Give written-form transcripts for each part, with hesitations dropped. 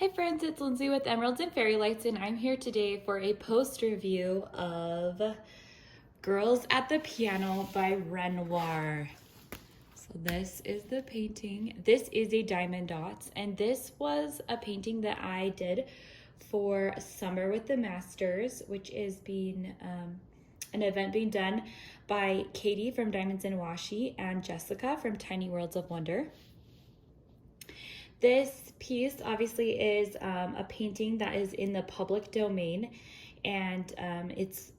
Hi friends, it's Lindsay with Emeralds and Fairy Lights, and I'm here today for a post review of Girls at the Piano by Renoir. So this is the painting. This is a Diamond Dotz, and this was a painting that I did for Summer with the Masters, which is being an event being done by Katie from Diamonds and Washi and Jessica from Tiny Worlds of Wonder. This piece obviously is a painting that is in the public domain, and it's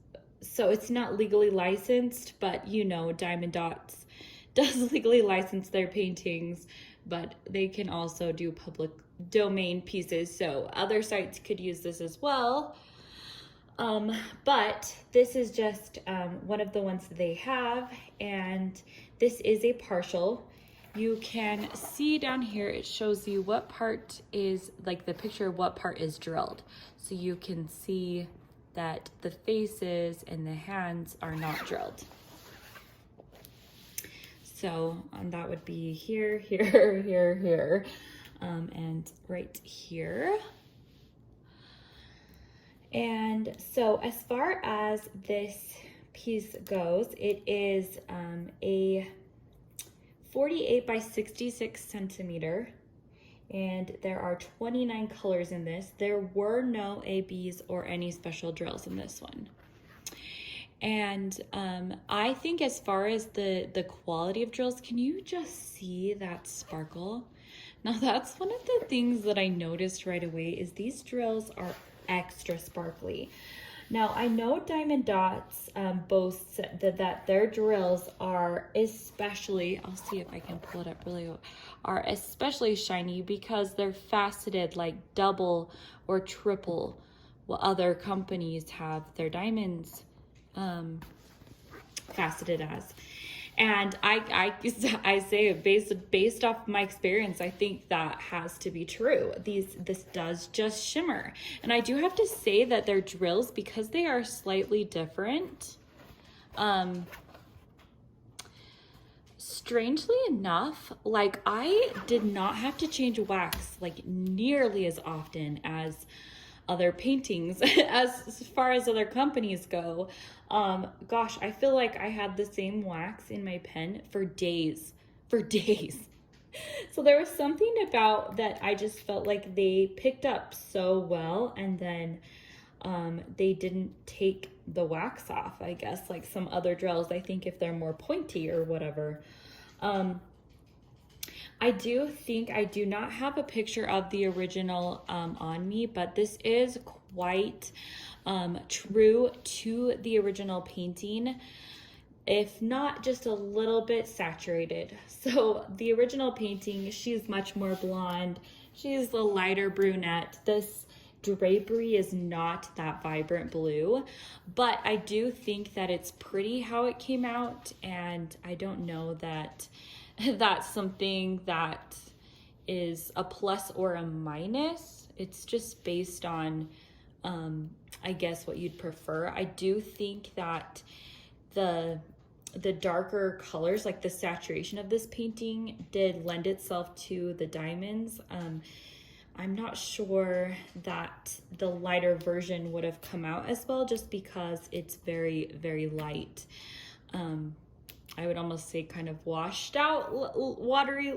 not legally licensed, but you know, Diamond Dotz does legally license their paintings, but they can also do public domain pieces, so other sites could use this as well. But this is just one of the ones that they have, and this is a partial. You can see down here, it shows you what part is, like the picture of what part is drilled. So you can see that the faces and the hands are not drilled. So that would be here, here, here, and right here. And so as far as this piece goes, it is a 48 by 66 centimeter, and there are 29 colors in this. There were no ABs or any special drills in this one. And I think as far as the quality of drills, can you just see that sparkle? Now that's one of the things that I noticed right away is these drills are extra sparkly. Now, I know Diamond Dotz boasts that their drills are especially, I'll see if I can pull it up really, are especially shiny because they're faceted like double or triple what other companies have their diamonds faceted as. And I say based off my experience, I think that has to be true. This does just shimmer. And I do have to say that their drills, because they are slightly different, strangely enough, like I did not have to change wax like nearly as often as other paintings as far as other companies go. Gosh, I feel like I had the same wax in my pen for days. So there was something about that I just felt like they picked up so well, and then they didn't take the wax off, I guess, like some other drills. I think if they're more pointy or whatever. I do think I do not have a picture of the original on me, but this is quite true to the original painting, if not just a little bit saturated. So the original painting, she's much more blonde. She's the lighter brunette. This drapery is not that vibrant blue, but I do think that it's pretty how it came out, and I don't know that that's something that is a plus or a minus. It's just based on, I guess, what you'd prefer. I do think that the darker colors, like the saturation of this painting, did lend itself to the diamonds. I'm not sure that the lighter version would have come out as well, just because it's very, very light. I would almost say kind of washed out, watery.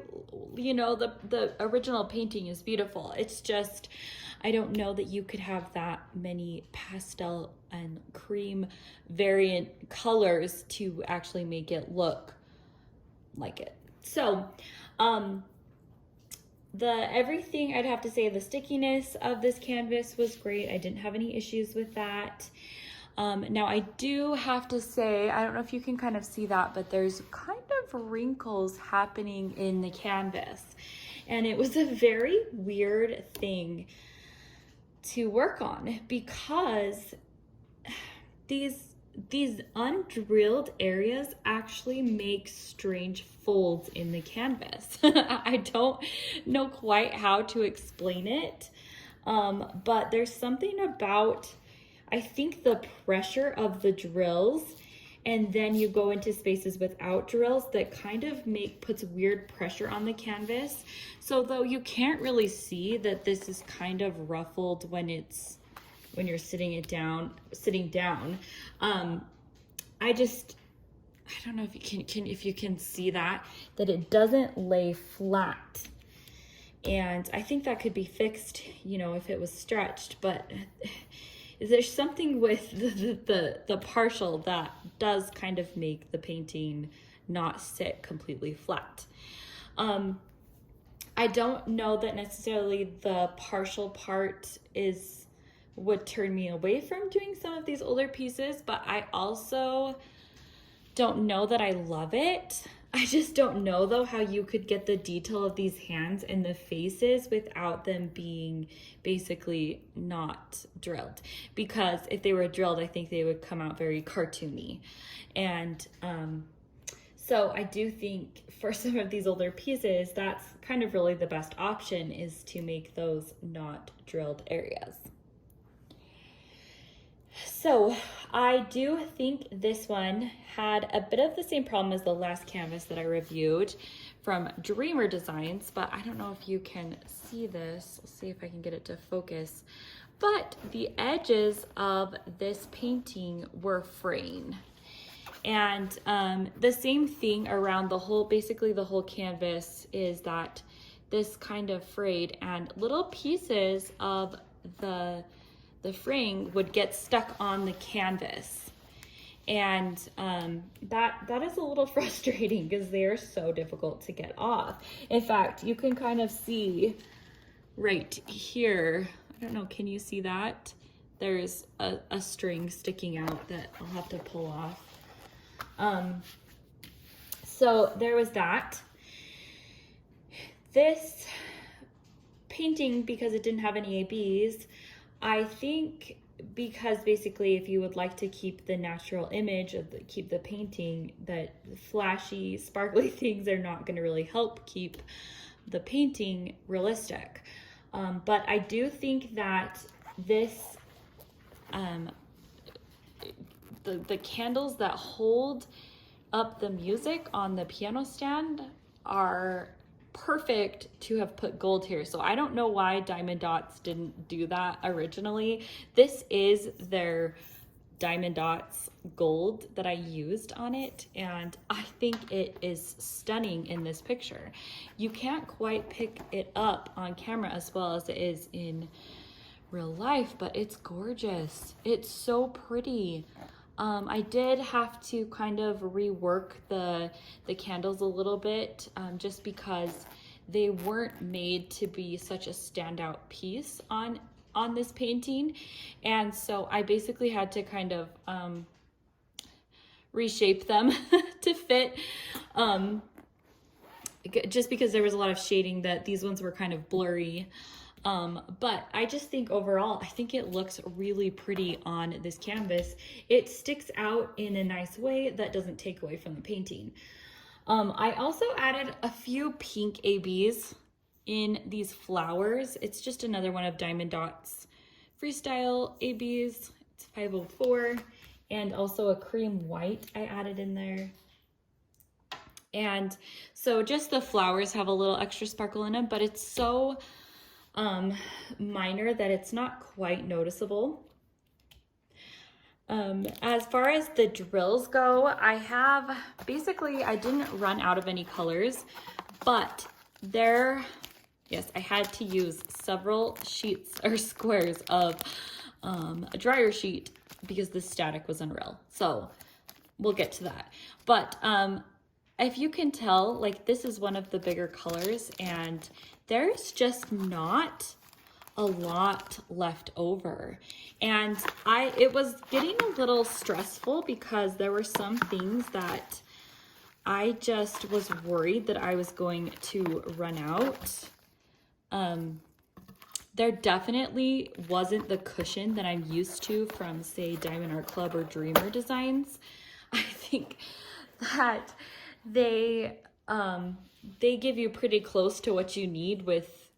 You know, the original painting is beautiful. It's just, I don't know that you could have that many pastel and cream variant colors to actually make it look like it. So, everything, I'd have to say, the stickiness of this canvas was great. I didn't have any issues with that. Now I do have to say, I don't know if you can kind of see that, but there's kind of wrinkles happening in the canvas, and it was a very weird thing to work on because these undrilled areas actually make strange folds in the canvas. I don't know quite how to explain it, but there's something about, I think, the pressure of the drills and then you go into spaces without drills that kind of puts weird pressure on the canvas. So though you can't really see that this is kind of ruffled when you're sitting down, I don't know if you can see that it doesn't lay flat. And I think that could be fixed, you know, if it was stretched, but there's something with the partial that does kind of make the painting not sit completely flat. I don't know that necessarily the partial part would turn me away from doing some of these older pieces, but I also don't know that I love it. I just don't know though how you could get the detail of these hands and the faces without them being basically not drilled. Because if they were drilled, I think they would come out very cartoony. And so I do think for some of these older pieces, that's kind of really the best option, is to make those not drilled areas. So I do think this one had a bit of the same problem as the last canvas that I reviewed from Dreamer Designs, but I don't know if you can see this. Let's see if I can get it to focus. But the edges of this painting were fraying. And the same thing around basically the whole canvas is that this kind of frayed, and little pieces of the fraying would get stuck on the canvas. And that is a little frustrating because they're so difficult to get off. In fact, you can kind of see right here, I don't know, can you see that? There's a string sticking out that I'll have to pull off. So there was that. This painting, because it didn't have any ABs, I think because basically if you would like to keep the natural image keep the painting, that flashy, sparkly things are not going to really help keep the painting realistic. But I do think that this, the candles that hold up the music on the piano stand are perfect to have put gold here. So I don't know why Diamond Dotz didn't do that originally. This is their Diamond Dotz gold that I used on it, and I think it is stunning in this picture. You can't quite pick it up on camera as well as it is in real life, but it's gorgeous. It's so pretty. I did have to kind of rework the candles a little bit, just because they weren't made to be such a standout piece on this painting. And so I basically had to kind of reshape them to fit, just because there was a lot of shading, that these ones were kind of blurry. But I just think overall, I think it looks really pretty on this canvas. It sticks out in a nice way that doesn't take away from the painting. I also added a few pink ABs in these flowers. It's just another one of Diamond Dotz Freestyle ABs. It's 504, and also a cream white I added in there. And so just the flowers have a little extra sparkle in them, but it's so minor that it's not quite noticeable. As far as the drills go, I didn't run out of any colors, but yes, I had to use several sheets or squares of a dryer sheet because the static was unreal. So we'll get to that. But if you can tell, like, this is one of the bigger colors, and there's just not a lot left over. And it was getting a little stressful because there were some things that I just was worried that I was going to run out. There definitely wasn't the cushion that I'm used to from, say, Diamond Art Club or Dreamer Designs. I think that they give you pretty close to what you need with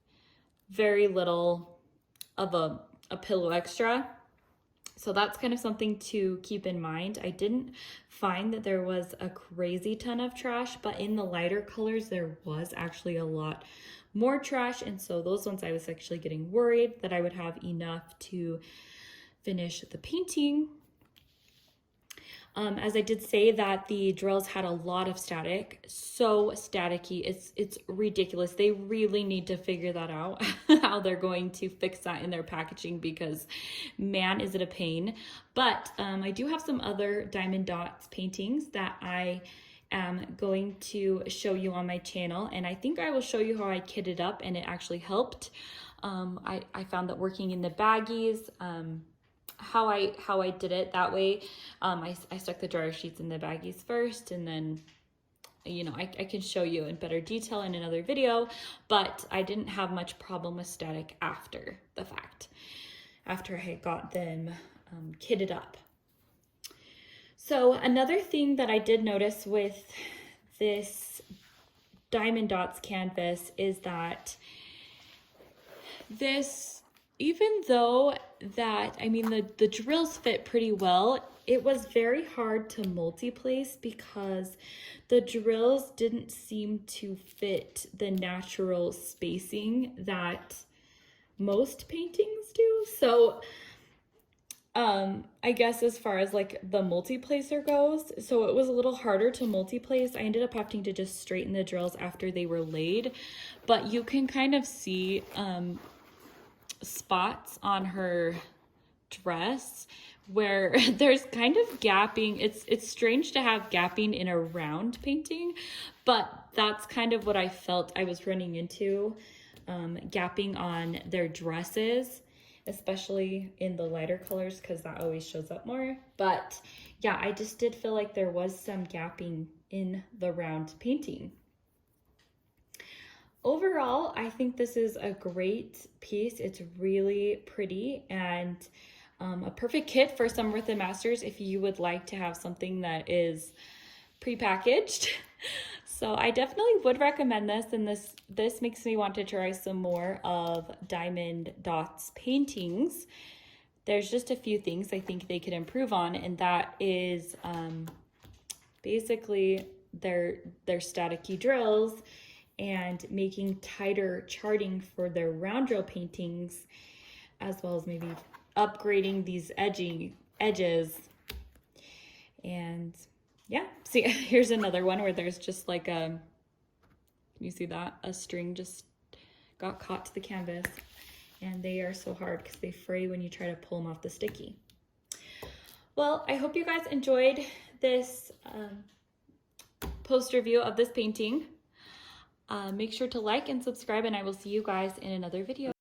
very little of a pillow extra. So that's kind of something to keep in mind. I didn't find that there was a crazy ton of trash, but in the lighter colors, there was actually a lot more trash. And so those ones I was actually getting worried that I would have enough to finish the painting. As I did say that the drills had a lot of static, so staticky, it's ridiculous. They really need to figure that out, how they're going to fix that in their packaging, because man, is it a pain. But I do have some other Diamond Dotz paintings that I am going to show you on my channel, and I think I will show you how I kitted up and it actually helped. I found that working in the baggies, how I did it that way, I stuck the dryer sheets in the baggies first, and then, you know, I can show you in better detail in another video, but I didn't have much problem with static after the fact, after I got them kitted up. So another thing that I did notice with this Diamond Dotz canvas is that this, even though that, I mean, the drills fit pretty well, it was very hard to multi-place because the drills didn't seem to fit the natural spacing that most paintings do. So I guess as far as like the multi-placer goes, so it was a little harder to multi-place. I ended up having to just straighten the drills after they were laid, but you can kind of see spots on her dress where there's kind of gapping. It's strange to have gapping in a round painting, but that's kind of what I felt I was running into, gapping on their dresses, especially in the lighter colors, because that always shows up more. But yeah, I just did feel like there was some gapping in the round painting. Overall, I think this is a great piece. It's really pretty and a perfect kit for Summer with the Masters if you would like to have something that is prepackaged. So I definitely would recommend this, and this makes me want to try some more of Diamond Dotz paintings. There's just a few things I think they could improve on, and that is basically their staticky drills and making tighter charting for their round drill paintings, as well as maybe upgrading these edges. And yeah, see, here's another one where there's just like a, can you see that? A string just got caught to the canvas, and they are so hard because they fray when you try to pull them off the sticky. Well, I hope you guys enjoyed this post review of this painting. Make sure to like and subscribe, and I will see you guys in another video.